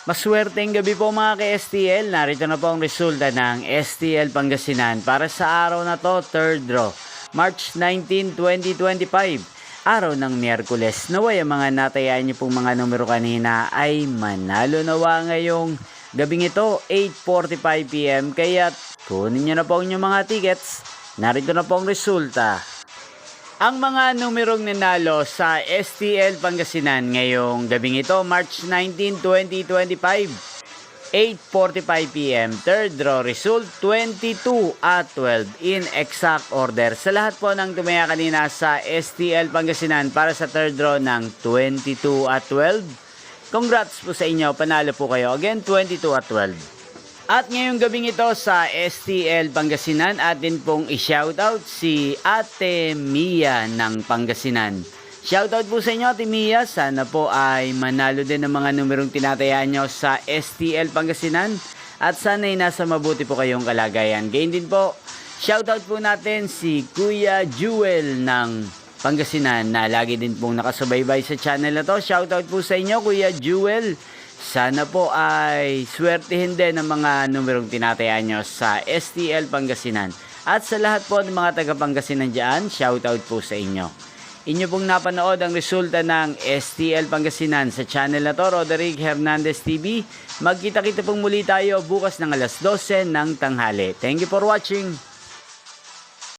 Maswerteng gabi po mga ka-STL. Narito na po ang resulta ng STL Pangasinan para sa araw na to, 3rd draw, March 19, 2025. Araw ng Miyerkules. Naway ang mga natayaan niyo pong mga numero kanina ay manalo nawa ngayong gabing ito, 8:45 PM. Kaya kunin niyo na po ang inyong mga tickets. Narito na po ang resulta. Ang mga numerong nanalo sa STL Pangasinan ngayong gabing ito, March 19, 2025, 8:45 PM. Third draw result, 22 at 12 in exact order. Sa lahat po ng tumaya kanina sa STL Pangasinan para sa third draw ng 22 at 12, congrats po sa inyo, panalo po kayo. Again, 22 at 12. At ngayong gabing ito sa STL Pangasinan, atin pong i-shoutout si Ate Mia ng Pangasinan. Shoutout po sa inyo, Ate Mia. Sana po ay manalo din ng mga numerong tinatayaan nyo sa STL Pangasinan. At sana ay nasa mabuti po kayong kalagayan. Gayon din po, shoutout po natin si Kuya Jewel ng Pangasinan na lagi din pong nakasubaybay sa channel na to. Shoutout po sa inyo, Kuya Jewel. Sana po ay swertihin din ng mga numerong tinatayaan nyo sa STL Pangasinan. At sa lahat po ng mga taga Pangasinan dyan, shoutout po sa inyo. Inyo pong napanood ang resulta ng STL Pangasinan sa channel na to, Roderick Hernandez TV. Magkita-kita pong muli tayo bukas ng alas 12 ng tanghali. Thank you for watching.